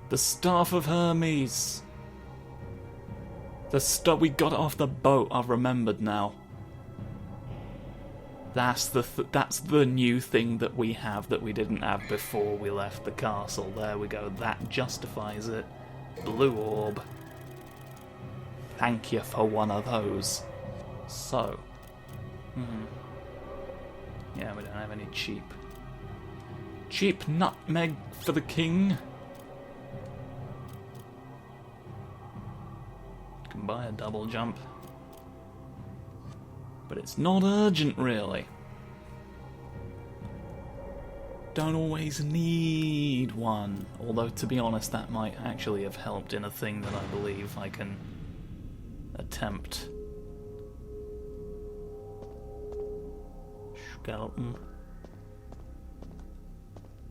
The Staff of Hermes. The stuff we got off the boat. I've remembered now. That's the new thing that we have that we didn't have before we left the castle. There we go. That justifies it. Blue orb. Thank you for one of those. So. Yeah, we don't have any cheap nutmeg for the king. Can buy a double jump. But it's not urgent, really. Don't always need one. Although, to be honest, that might actually have helped in a thing that I believe I can attempt. Skeleton.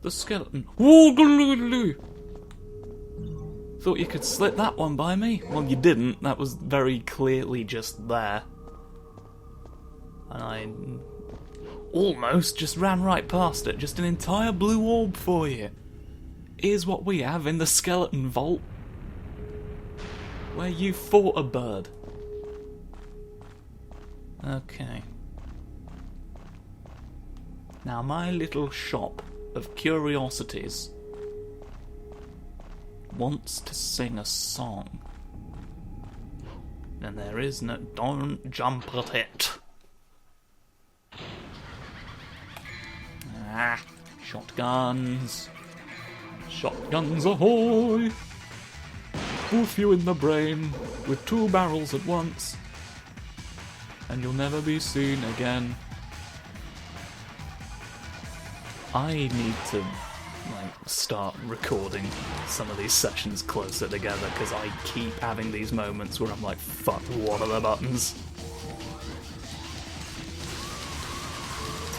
The skeleton. Thought you could slip that one by me. Well, you didn't. That was very clearly just there. And I almost just ran right past it. Just an entire blue orb for you. Here's what we have in the skeleton vault. Where you fought a bird. Okay. Now my little shop of curiosities wants to sing a song. And there is no... Don't jump at it. Ah, shotguns. Shotguns ahoy! Boof you in the brain with 2 barrels at once, and you'll never be seen again. I need to, start recording some of these sessions closer together, because I keep having these moments where I'm like, fuck, what are the buttons?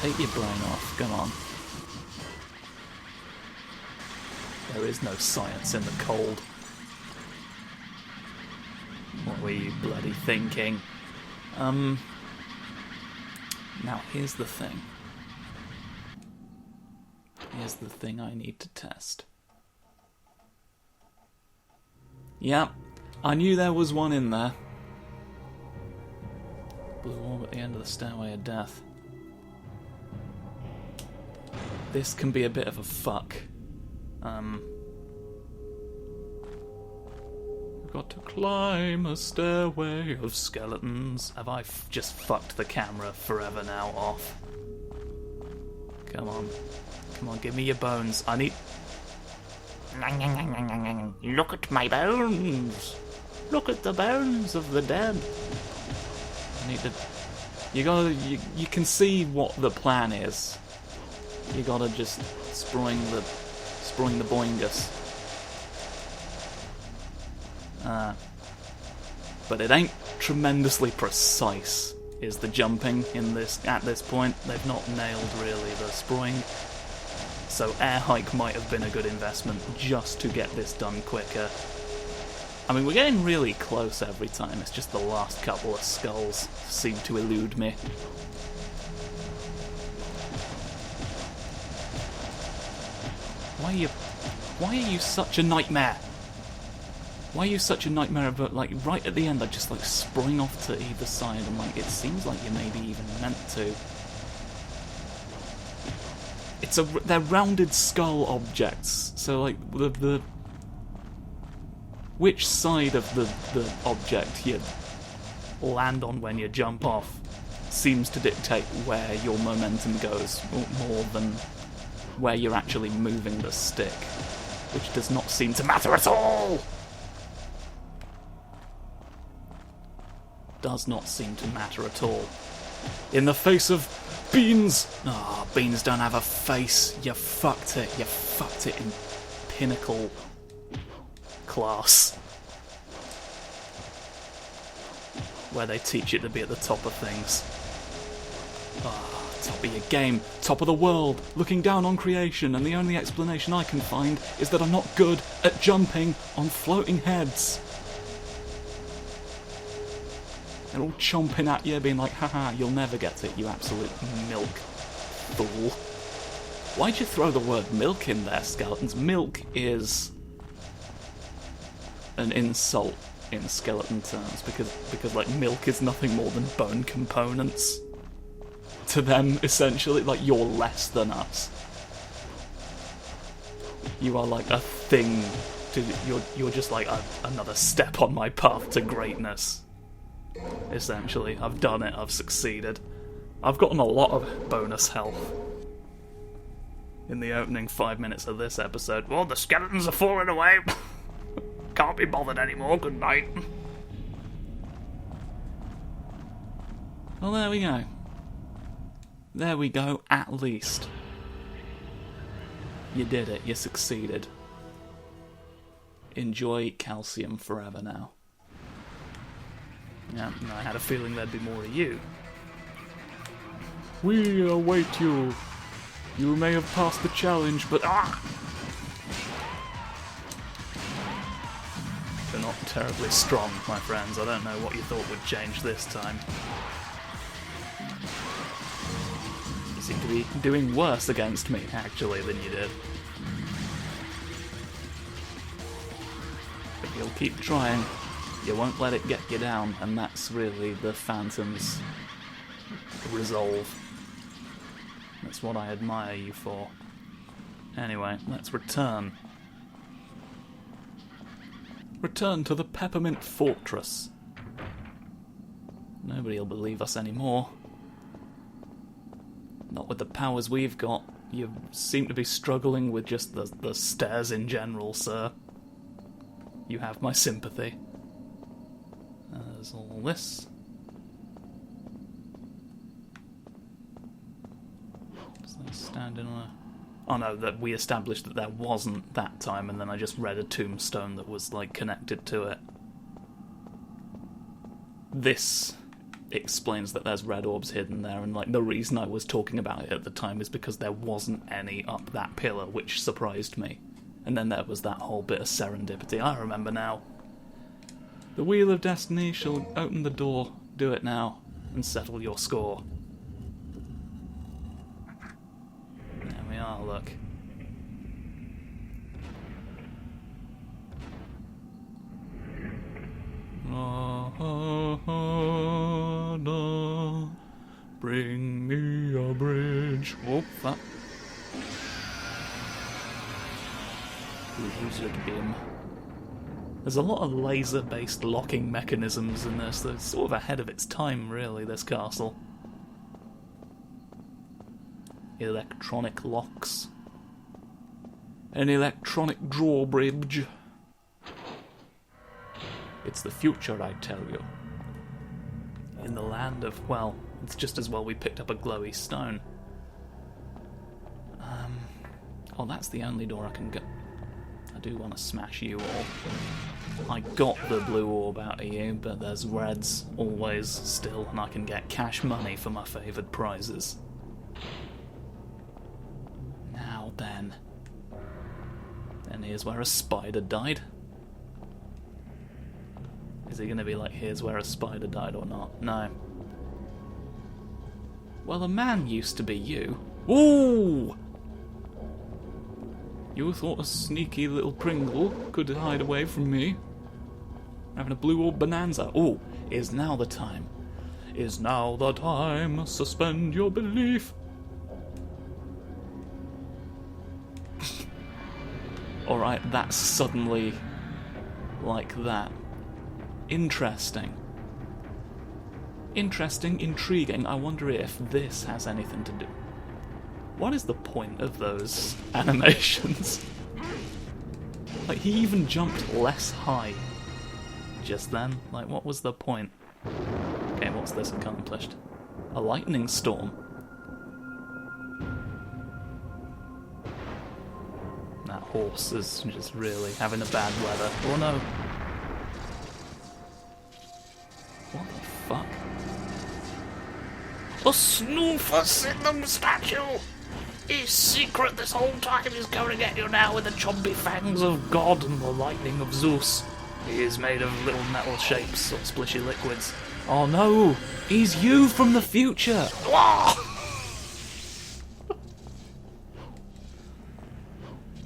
Take your brain off, come on. There is no science in the cold. What were you bloody thinking? Now here's the thing. Here's the thing I need to test. Yep, I knew there was one in there. Blue orb at the end of the Stairway of Death. This can be a bit of a fuck. We've got to climb a stairway of skeletons. Have I just fucked the camera forever now off? Come on. Come on, give me your bones. I need... Look at my bones! Look at the bones of the dead. I need to... You can see what the plan is. You gotta just spring the boingus. But it ain't tremendously precise, is the jumping in this at this point. They've not nailed really the spring. So air hike might have been a good investment just to get this done quicker. I mean, we're getting really close every time. It's just the last couple of skulls seem to elude me. Why are you such a nightmare? Why are you such a nightmare? But right at the end, I just sprung off to either side, and it seems like you maybe even meant to. They're rounded skull objects, so the which side of the object you land on when you jump off seems to dictate where your momentum goes more than where you're actually moving the stick, which does not seem to matter at all. Does not seem to matter at all. In the face of beans! Ah, oh, beans don't have a face. You fucked it. You fucked it in pinnacle class. Where they teach it to be at the top of things. Ah, top of your game. Top of the world. Looking down on creation, and the only explanation I can find is that I'm not good at jumping on floating heads. They're all chomping at you, being like, haha, you'll never get it, you absolute milk fool. Why'd you throw the word milk in there, skeletons? Milk is an insult in skeleton terms, because like milk is nothing more than bone components to them, essentially. Like, you're less than us. You are like a thing you're just like another step on my path to greatness, essentially. I've done it, I've succeeded. I've gotten a lot of bonus health in the opening 5 minutes of this episode. Well, the skeletons are falling away. Can't be bothered anymore, good night. Well, there we go. There we go, at least. You did it, you succeeded. Enjoy calcium forever now. Yeah, I had a feeling there'd be more of you. We await you. You may have passed the challenge, but They're not terribly strong, my friends. I don't know what you thought would change this time. You seem to be doing worse against me, actually, than you did. But you'll keep trying. You won't let it get you down, and that's really the Phantom's resolve. That's what I admire you for. Anyway, let's return. Return to the Peppermint Fortress. Nobody'll believe us anymore. Not with the powers we've got. You seem to be struggling with just the stairs in general, sir. You have my sympathy. There's all this. Standing on a... Oh no, that we established that there wasn't that time, and then I just read a tombstone that was, like, connected to it. This explains that there's red orbs hidden there, and, like, the reason I was talking about it at the time is because there wasn't any up that pillar, which surprised me. And then there was that whole bit of serendipity. I remember now. The Wheel of Destiny shall open the door. Do it now, and settle your score. There we are, look. Bring me a bridge. Oh, fuck. Wizard beam. There's a lot of laser-based locking mechanisms in this. It's sort of ahead of its time, really, this castle. Electronic locks. An electronic drawbridge. It's the future, I tell you. In the land of, well, it's just as well we picked up a glowy stone. Oh, that's the only door I can go. I do want to smash you all. I got the blue orb out of you, but there's reds always still, and I can get cash money for my favoured prizes. Now then. And here's where a spider died. Is he going to be like, here's where a spider died or not? No. Well, a man used to be you. Ooh! You thought a sneaky little Pringle could hide away from me? Having a blue orb bonanza. Ooh, is now the time. Is now the time. Suspend your belief. Alright, that's suddenly like that. Interesting. Interesting, intriguing. I wonder if this has anything to do. What is the point of those animations? Like, he even jumped less high just then. Like, what was the point? Okay, what's this accomplished? A lightning storm. That horse is just really having a bad weather. Oh no. What the fuck? A Snoofus in the statue! His secret this whole time is going to get you now with the chompy fangs of God and the lightning of Zeus. He is made of little metal shapes or splishy liquids. Oh no! He's you from the future!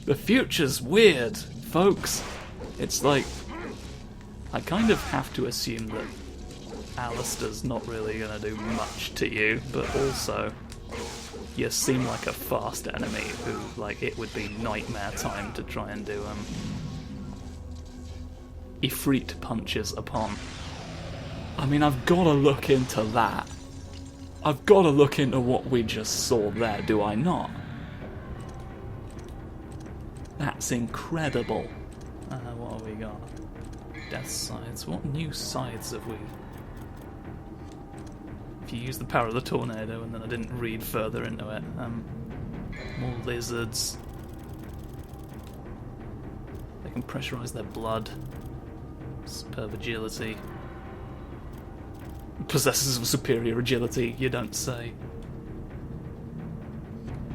The future's weird, folks. It's like I kind of have to assume that Alistair's not really going to do much to you, but also you seem like a fast enemy who, like, it would be nightmare time to try and do Ifrit punches upon. I mean, I've got to look into that. I've got to look into what we just saw there, do I not? That's incredible. What have we got? Death sides. What new sides have we... If you use the power of the tornado, and then I didn't read further into it. More lizards. They can pressurize their blood. Superb agility. Possesses of superior agility, you don't say.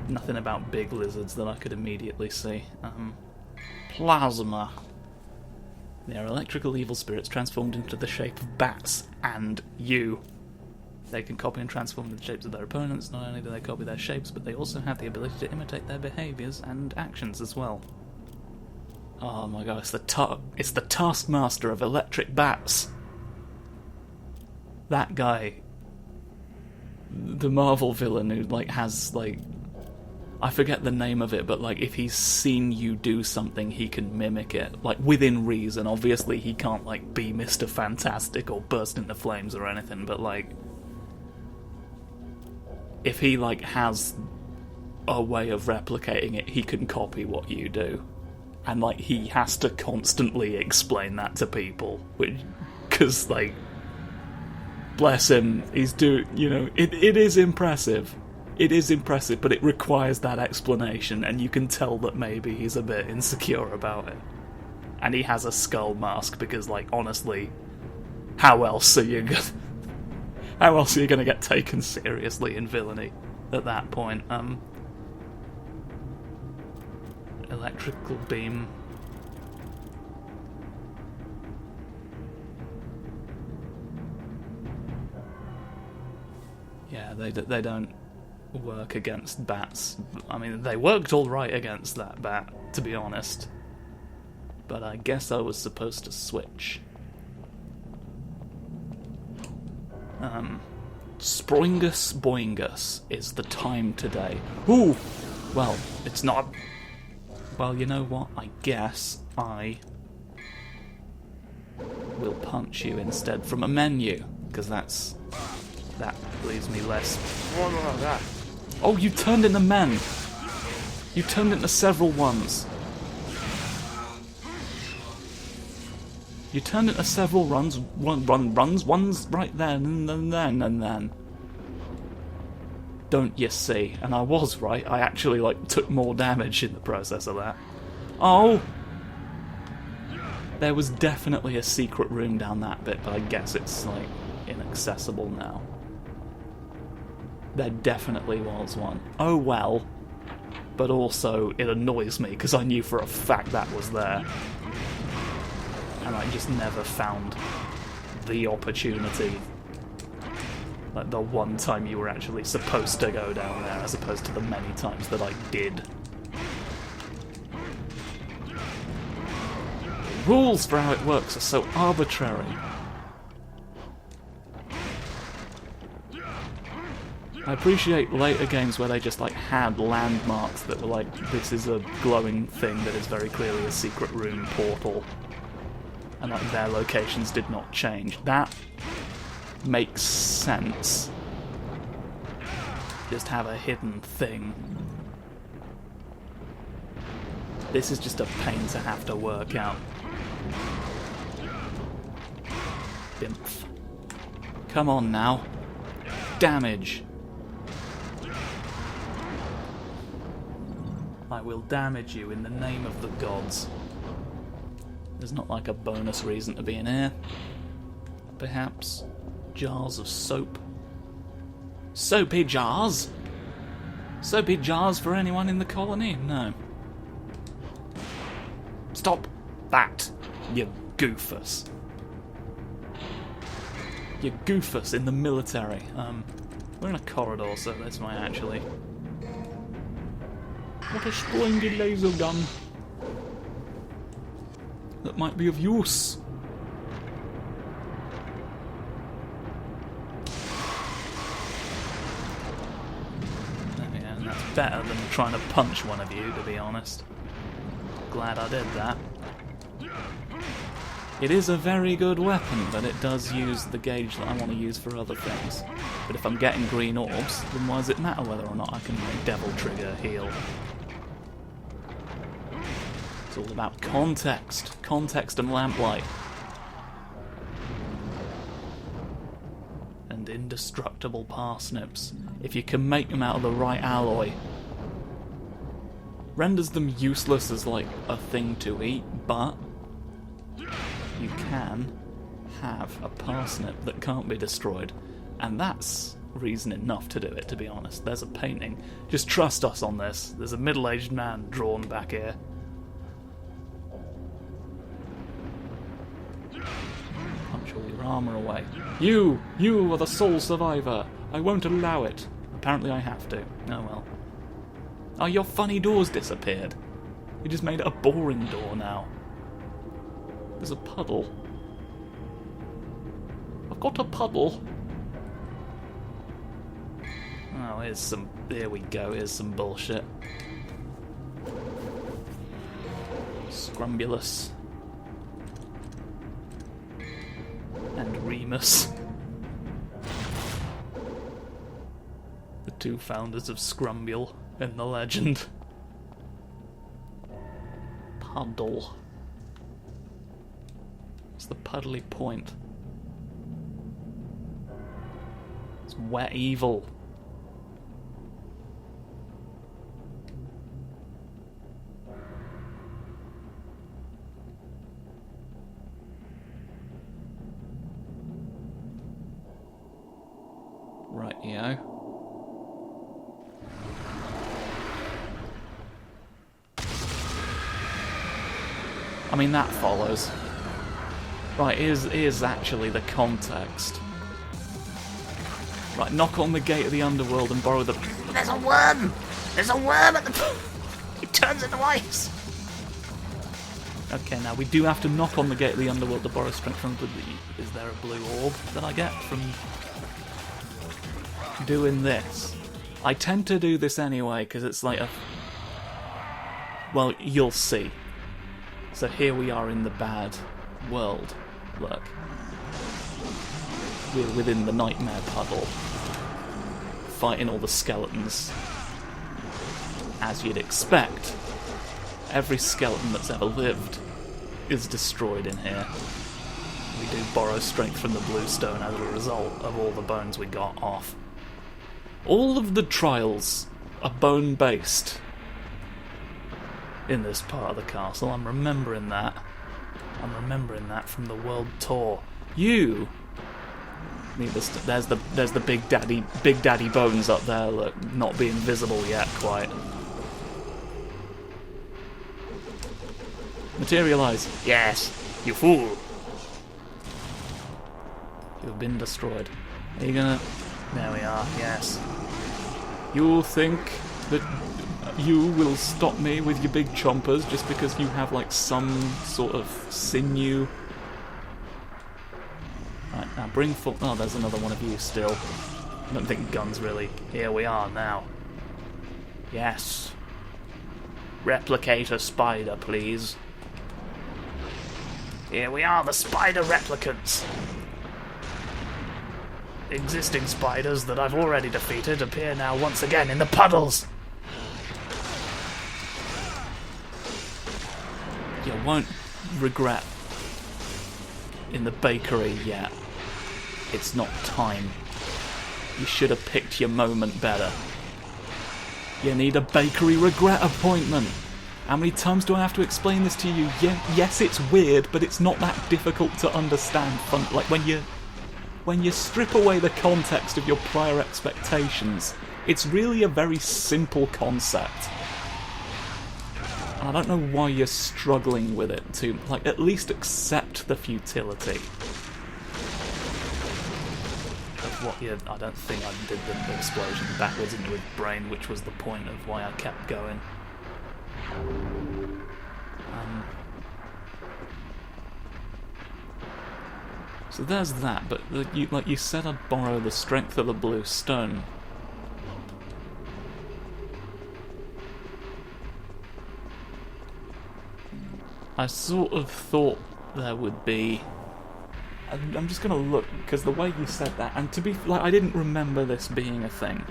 Nothing about big lizards that I could immediately see. Plasma. They are electrical evil spirits transformed into the shape of bats and you. They can copy and transform the shapes of their opponents. Not only do they copy their shapes, but they also have the ability to imitate their behaviours and actions as well. Oh my god, it's the Taskmaster of electric bats. That guy, the Marvel villain who, like, has, like, I forget the name of it, but, like, if he's seen you do something, he can mimic it, like, within reason. Obviously, he can't, like, be Mr. Fantastic or burst into flames or anything, but, like, if he, like, has a way of replicating it, he can copy what you do. And, like, he has to constantly explain that to people, because, like, bless him, he's it is impressive. It is impressive, but it requires that explanation, and you can tell that maybe he's a bit insecure about it. And he has a skull mask, because, like, honestly, how else are you gonna get taken seriously in villainy at that point? Electrical beam. Yeah, they don't work against bats. I mean, they worked all right against that bat, to be honest. But I guess I was supposed to switch. Sproingus Boingus is the time today. Ooh! Well, it's not... Well, you know what? I guess I will punch you instead from a menu, because that leaves me less... Oh, you turned into men! You turned into several ones. You turned into several ones right then, and then. Don't you see? And I was right, I actually, like, took more damage in the process of that. Oh! There was definitely a secret room down that bit, but I guess it's, like, inaccessible now. There definitely was one. Oh well. But also, it annoys me, because I knew for a fact that was there. And I just never found the opportunity. Like, the one time you were actually supposed to go down there, as opposed to the many times that I did. The rules for how it works are so arbitrary. I appreciate later games where they just, like, had landmarks that were like, this is a glowing thing that is very clearly a secret room portal. And, like, their locations did not change. That makes sense. Just have a hidden thing. This is just a pain to have to work out. Bimph. Come on now. Damage. I will damage you in the name of the gods. There's not like a bonus reason to be in here. Perhaps jars of soap. Soapy jars? Soapy jars for anyone in the colony? No. Stop that, you goofus. You goofus in the military. We're in a corridor, so this might actually... What a splendid laser gun. That might be of use. better than trying to punch one of you, to be honest. Glad I did that. It is a very good weapon, but it does use the gauge that I want to use for other things. But if I'm getting green orbs, then why does it matter whether or not I can devil trigger heal? It's all about context. Context and lamplight. And indestructible parsnips. If you can make them out of the right alloy. Renders them useless as like a thing to eat, but you can have a parsnip that can't be destroyed, and that's reason enough to do it, to be honest. There's a painting. Just trust us on this. There's a middle-aged man drawn back here. Punch all your armour away. You are the sole survivor. I won't allow it. Apparently I have to. Oh well. Oh, your funny door's disappeared. You just made it a boring door now. There's a puddle. I've got a puddle. Oh, here's some... There we go, here's some bullshit. Scrumbulus. And Remus. The two founders of Scrumbule in the legend. Puddle. What's the puddly point? It's wet evil. Rightio. I mean, that follows. Right, here's actually the context. Right, knock on the gate of the underworld and borrow the... There's a worm! There's a worm at the... It turns into ice! Okay, now we do have to knock on the gate of the underworld to borrow strength from the... Is there a blue orb that I get from doing this? I tend to do this anyway, because it's like a... Well, you'll see. So here we are in the bad world. Look. We're within the nightmare puddle. Fighting all the skeletons. As you'd expect. Every skeleton that's ever lived is destroyed in here. We do borrow strength from the bluestone as a result of all the bones we got off. All of the trials are bone-based in this part of the castle. I'm remembering that. I'm remembering that from the world tour. You... Needless to, there's the Big Daddy bones up there, look, not being visible yet quite. Materialise. Yes, you fool. You've been destroyed. Are you gonna... There we are, yes. You think that you will stop me with your big chompers just because you have like some sort of sinew? Right, now bring full... Oh, there's another one of you still. I don't think guns really... Here we are now. Yes. Replicate a spider, please. Here we are, the spider replicants. The existing spiders that I've already defeated appear now once again in the puddles. You won't regret in the bakery yet. It's not time. You should have picked your moment better. You need a bakery regret appointment. How many times do I have to explain this to you? Yes, it's weird, but it's not that difficult to understand. Like when you strip away the context of your prior expectations, it's really a very simple concept. And I don't know why you're struggling with it to, like, at least accept the futility of what you... I don't think I did the explosion backwards into his brain, which was the point of why I kept going. So there's that, but you said I'd borrow the strength of the blue stone. I sort of thought there would be... I'm just going to look, because the way you said that, and to be... like, I didn't remember this being a thing,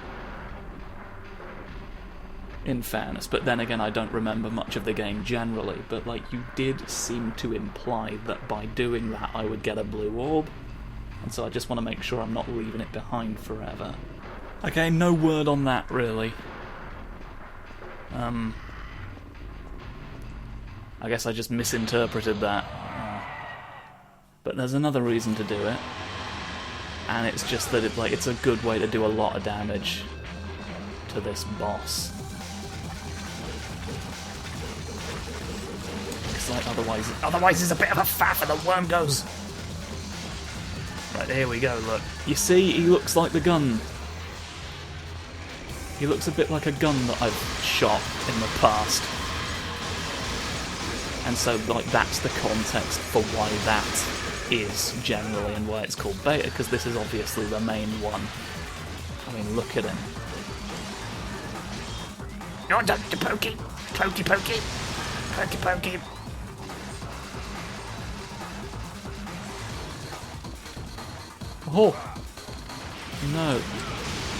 in fairness, but then again, I don't remember much of the game generally, but, like, you did seem to imply that by doing that I would get a blue orb, and so I just want to make sure I'm not leaving it behind forever. Okay, no word on that, really. I guess I just misinterpreted that. But there's another reason to do it, and it's just that it's a good way to do a lot of damage to this boss. It's like Otherwise it's a bit of a faff and the worm goes. Right, here we go, look. You see, he looks like the gun. He looks a bit like a gun that I've shot in the past. And so, like, that's the context for why that is generally, and why it's called beta, because this is obviously the main one. I mean, look at him. No, Dr. Pokey. Pokey. Pokey. Oh! No.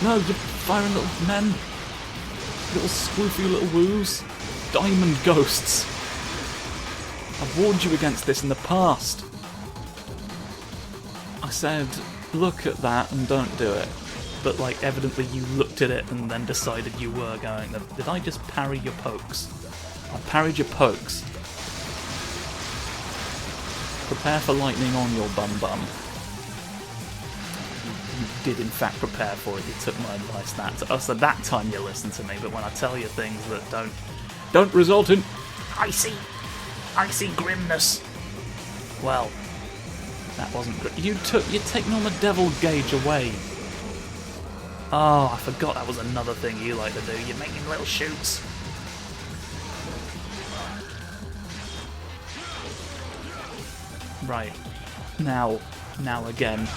No, you're firing little men. Little spoofy little woos. Diamond ghosts. I've warned you against this in the past. I said, look at that and don't do it. But, like, evidently you looked at it and then decided you were going. Did I just parry your pokes? I parried your pokes. Prepare for lightning on your bum. You did in fact prepare for it. You took my advice. So that time you listen to me. But when I tell you things that don't result in icy grimness. Well, that wasn't good. You're taking on the devil gauge away. Oh, I forgot that was another thing you like to do. You're making little shoots. Right. Now again.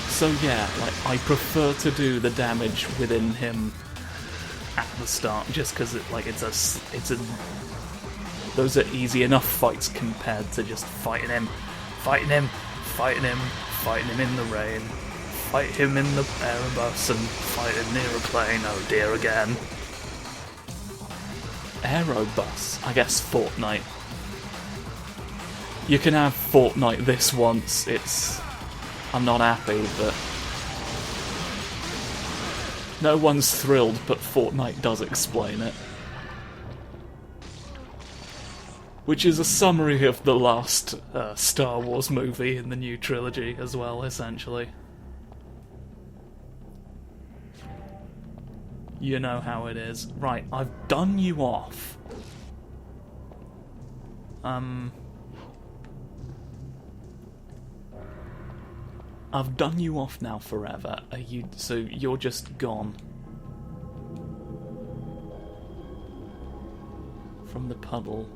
So yeah, like, I prefer to do the damage within him at the start, just because those are easy enough fights compared to just fighting him in the rain, fight him in the aerobus, and fight him near a plane. Oh dear, again. Aerobus? I guess Fortnite. You can have Fortnite this once. I'm not happy, but no one's thrilled, but Fortnite does explain it. Which is a summary of the last Star Wars movie in the new trilogy as well, essentially. You know how it is. Right, I've done you off. I've done you off now forever. So you're just gone. From the puddle.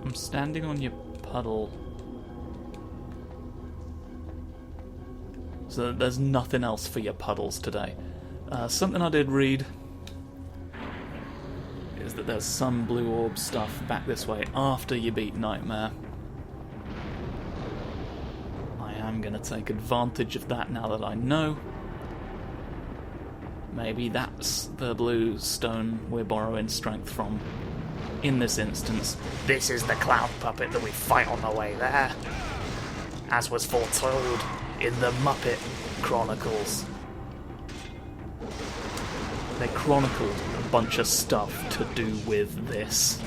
I'm standing on your puddle. So there's nothing else for your puddles today. Something I did read is that there's some blue orb stuff back this way after you beat Nightmare. I am going to take advantage of that now that I know. Maybe that's the blue stone we're borrowing strength from. In this instance, this is the cloud puppet that we fight on the way there, as was foretold in the Muppet Chronicles. They chronicled a bunch of stuff to do with this.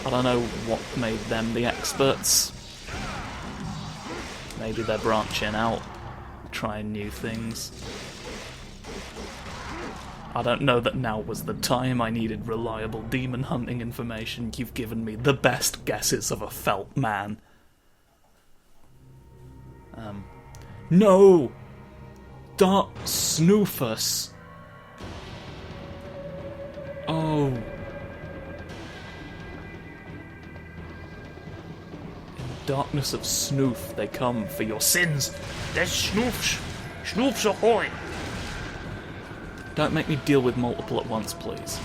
I don't know what made them the experts. Maybe they're branching out, trying new things. I don't know that now was the time. I needed reliable demon hunting information. You've given me the best guesses of a felt man. No! Dark Snoofus. Oh. darkness of Snoof, they come for your Sins! There's Snoofs! Snoofs ahoy! Don't make me deal with multiple at once, please.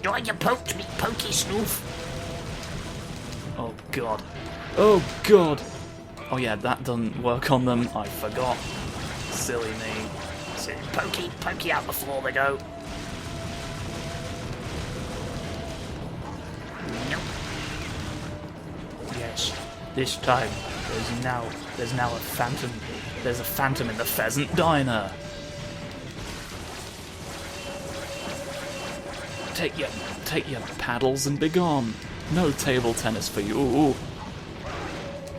Oh, you poked me, pokey Snoof! Oh god. Oh god! Oh yeah, that doesn't work on them. I forgot. Silly me. Pokey out the floor they go. Nope. Yes, this time there's now a phantom. There's a phantom in the Pheasant Diner. Take your paddles and begone. No table tennis for you.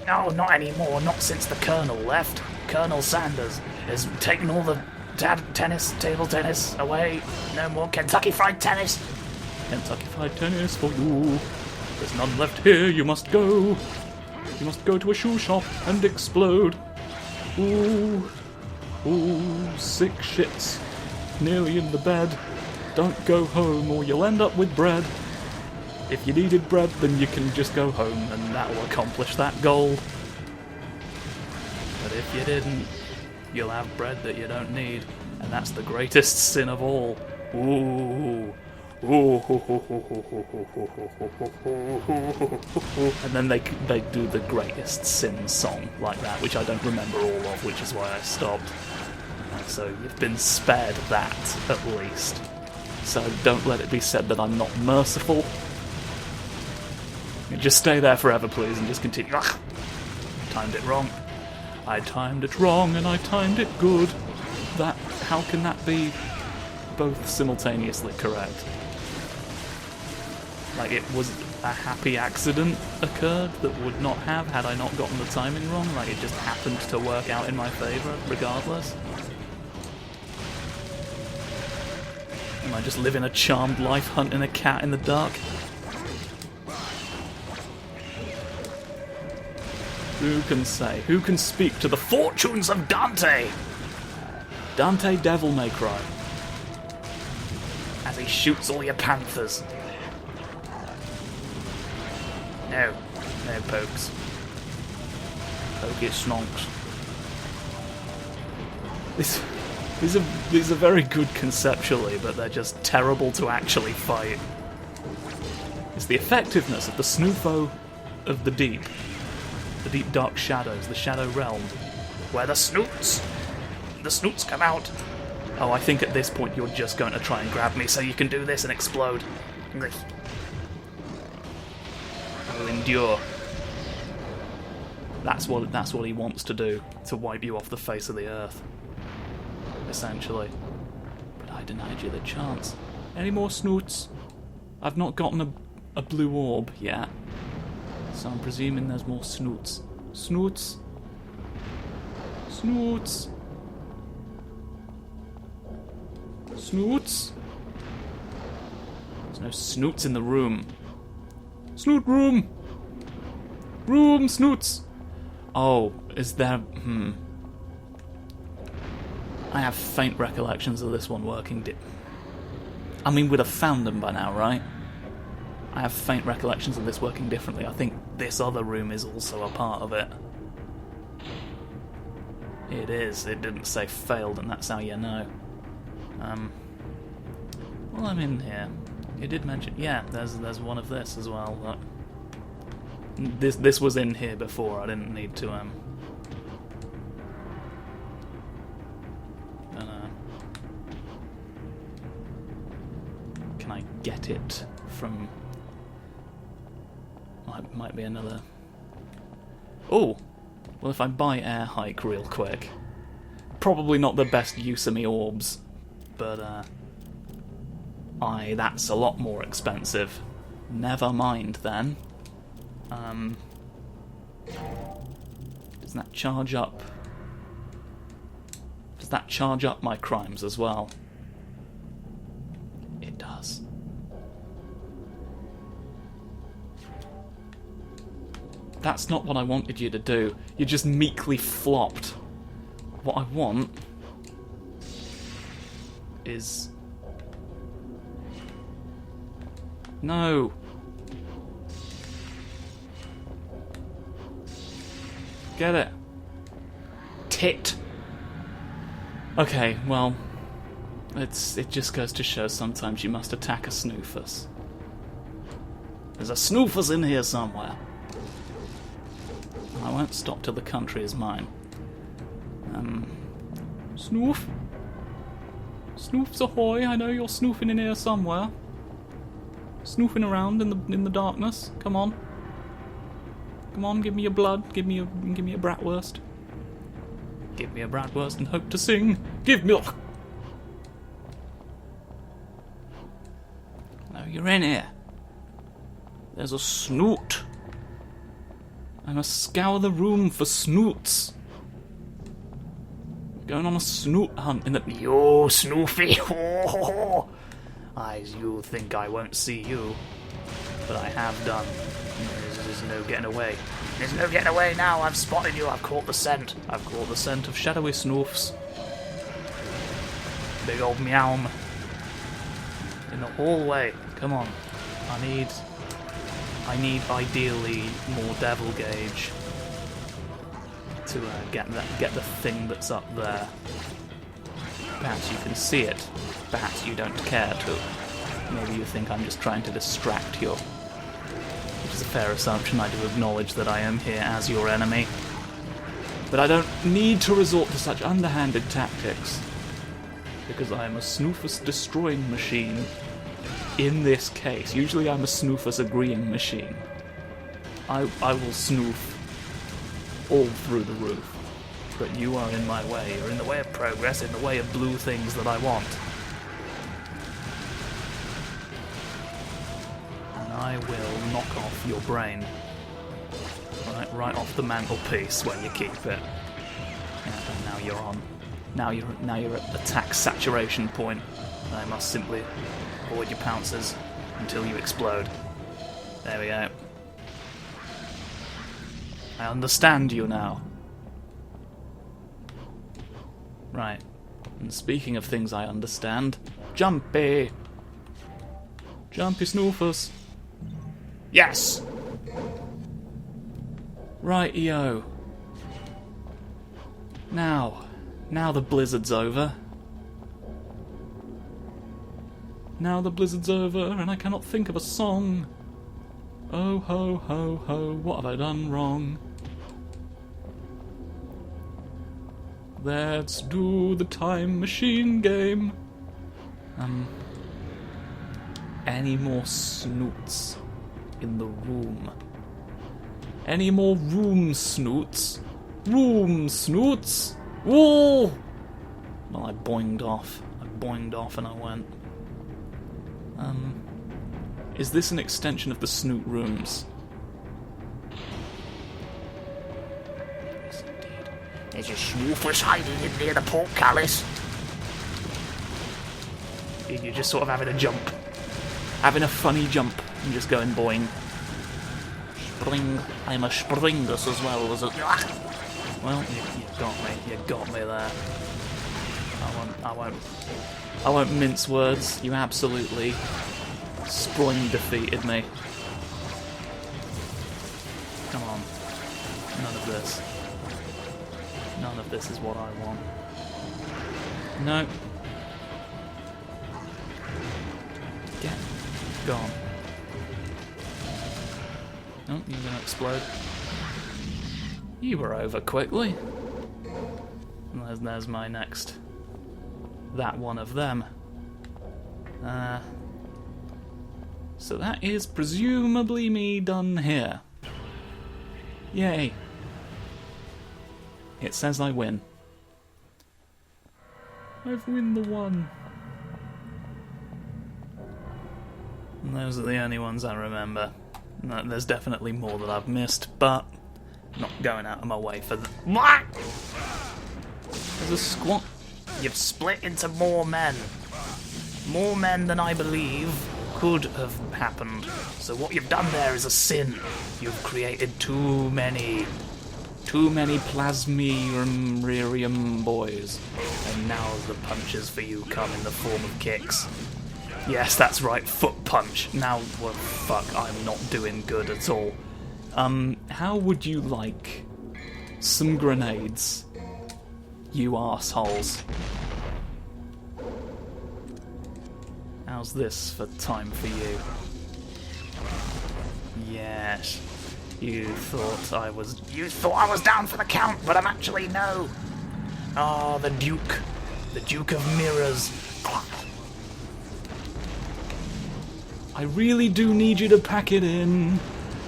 No, not anymore. Not since the Colonel left. Colonel Sanders has taken all the table tennis away. No more Kentucky Fried Tennis. Kentucky Fried Tennis for you. There's none left here. You must go. You must go to a shoe shop and explode. Ooh, sick shits. Nearly in the bed. Don't go home or you'll end up with bread. If you needed bread, then you can just go home and that will accomplish that goal. But if you didn't, you'll have bread that you don't need, and that's the greatest sin of all. Ooh. And then they do the greatest sin song like that, which I don't remember all of, which is why I stopped. So you've been spared that, at least. So don't let it be said that I'm not merciful. Just stay there forever, please, and just continue. Ugh. Timed it wrong. I timed it wrong, and I timed it good. How can that be both simultaneously correct? Like, it was a happy accident occurred that would not have had I not gotten the timing wrong? Like, it just happened to work out in my favour, regardless? Am I just living a charmed life hunting a cat in the dark? Who can say? Who can speak to the fortunes of Dante? Dante Devil May Cry. As he shoots all your panthers. No pokes. Pokey snonks. These are very good conceptually, but they're just terrible to actually fight. It's the effectiveness of the Snoofo of the deep dark shadows, the shadow realm, where the snoots come out. Oh, I think at this point you're just going to try and grab me so you can do this and explode. I will endure. That's what he wants to do, to wipe you off the face of the earth. Essentially. But I denied you the chance. Any more snoots? I've not gotten a blue orb yet. So I'm presuming there's more snoots. Snoots? Snoots? Snoots? There's no snoots in the room. Snoot room! Room snoots! Oh, is there... I have faint recollections of this one working. I mean, we'd have found them by now, right? I have faint recollections of this working differently. I think this other room is also a part of it. It is. It didn't say failed, and that's how you know. Well, I'm in here. You did mention... Yeah, there's one of this as well. Look. This was in here before. I didn't need to... Can I get it from... Might be another... Oh! Well, if I buy air hike real quick... Probably not the best use of me orbs. But, that's a lot more expensive. Never mind, then. Does that charge up... Does that charge up my crimes as well? It does. That's not what I wanted you to do. You just meekly flopped. What I want is... No. Get it. Tit. Okay, well, it just goes to show sometimes you must attack a Snoofus. There's a Snoofus in here somewhere. I won't stop till the country is mine. Snoof? Snoofs ahoy, I know you're snoofing in here somewhere. Snoofing around in the darkness. Come on. Come on, give me your blood, give me a bratwurst. Give me a bratwurst and hope to sing. Give milk! No, you're in here. There's a snoot. I must scour the room for snoots. Going on a snoot hunt in the... You, Snoofy! You think I won't see you, but I have done. There's no getting away. There's no getting away now. I've spotted you. I've caught the scent. I've caught the scent of shadowy Snoofs. Big old meow. In the hallway. Come on. I need ideally more devil gauge to get the thing that's up there. Perhaps you can see it. Perhaps you don't care to. Maybe you think I'm just trying to distract you. Which is a fair assumption. I do acknowledge that I am here as your enemy. But I don't need to resort to such underhanded tactics. Because I am a Snoofus destroying machine. In this case. Usually I'm a Snoofus agreeing machine. I will snoof all through the roof. But you are in my way. You're in the way of progress, in the way of blue things that I want. And I will knock off your brain. Right off the mantelpiece where you keep it. Yeah, and now you're on. Now you're at attack saturation point. I must simply avoid your pounces until you explode. There we go. I understand you now. Right. And speaking of things I understand, Jumpy! Jumpy Snoofus. Yes! Right-eo. Now the blizzard's over. Now the blizzard's over, and I cannot think of a song. Oh ho ho ho, what have I done wrong? Let's do the time machine game. Any more snoots in the room? Any more room snoots? Room snoots? Whoa! Well, I boinged off and I went. Is this an extension of the snoot rooms? Yes, indeed. There's a Snoofus hiding in near the portcullis. You're just sort of having a jump. Having a funny jump and just going boing. Spring. I'm a springus as well as a... Well, you got me there. I won't mince words. You absolutely spring defeated me. Come on. None of this. None of this is what I want. No. Get gone. Oh, you're gonna explode. You were over quickly. And there's my next. That one of them. So that is presumably me done here. Yay. It says I win. I've win the one. And those are the only ones I remember. No, there's definitely more that I've missed, but I'm not going out of my way for the... What? There's a squat. You've split into more men. More men than I believe could have happened. So what you've done there is a sin. You've created too many plasmerium boys. And now the punches for you come in the form of kicks. Yes, that's right, foot punch. Now, well, fuck, I'm not doing good at all. How would you like some grenades. You arseholes. How's this for time for you? Yes. You thought I was down for the count, but I'm actually no. Ah, the Duke. The Duke of Mirrors. I really do need you to pack it in.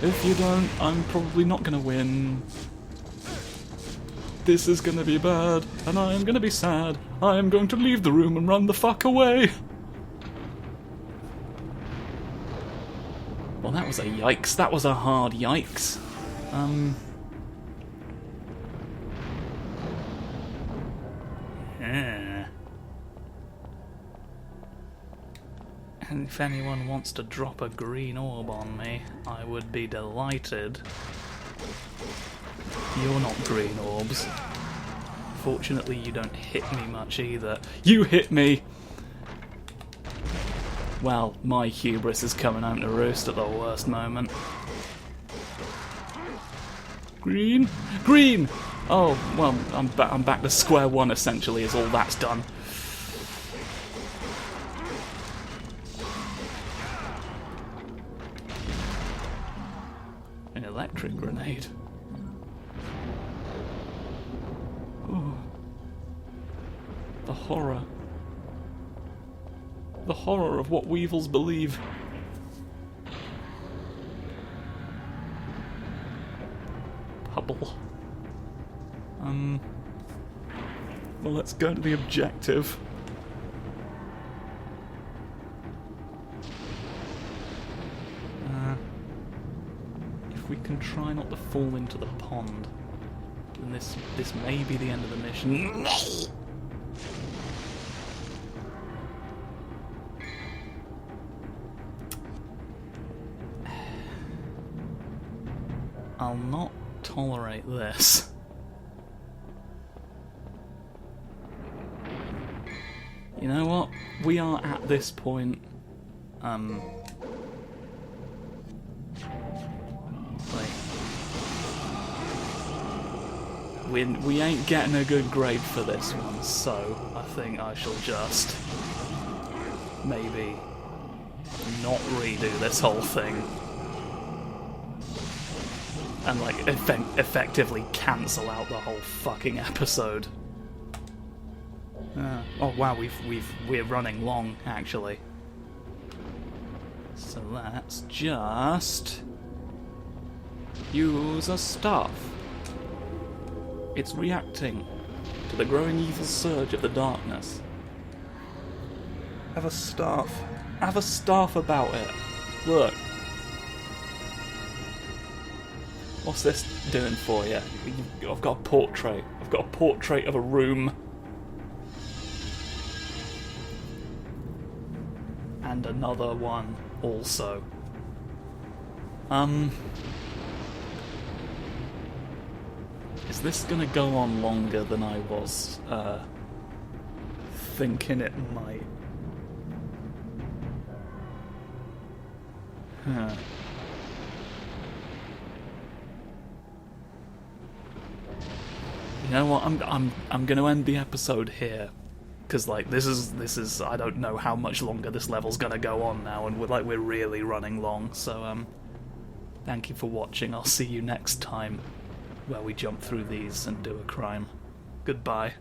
If you don't, I'm probably not gonna win. This is gonna be bad, and I am gonna be sad. I am going to leave the room and run the fuck away. Well, that was a yikes. That was a hard yikes. And if anyone wants to drop a green orb on me, I would be delighted. You're not green orbs. Fortunately, you don't hit me much either. You hit me! Well, my hubris is coming home to roost at the worst moment. Green? Green! Oh, well, I'm back to square one, essentially, is all that's done. An electric grenade. Ooh. The horror. The horror of what weevils believe. Pubble. Well, let's go to the objective. If we can try not to fall into the pond, then this may be the end of the mission. I'll not tolerate this. You know what? We are at this point. We ain't getting a good grade for this one, so I think I shall just maybe not redo this whole thing. And like effectively cancel out the whole fucking episode. Oh wow, we're running long actually. So let's just use a staff. It's reacting to the growing evil surge of the darkness. Have a staff. Have a staff about it. Look. What's this doing for you? I've got a portrait. I've got a portrait of a room. And another one also. Is this gonna go on longer than I was thinking it might? Huh. You know what? I'm going to end the episode here, because like this is I don't know how much longer this level's going to go on now, and we're really running long. So thank you for watching. I'll see you next time, where we jump through these and do a crime. Goodbye.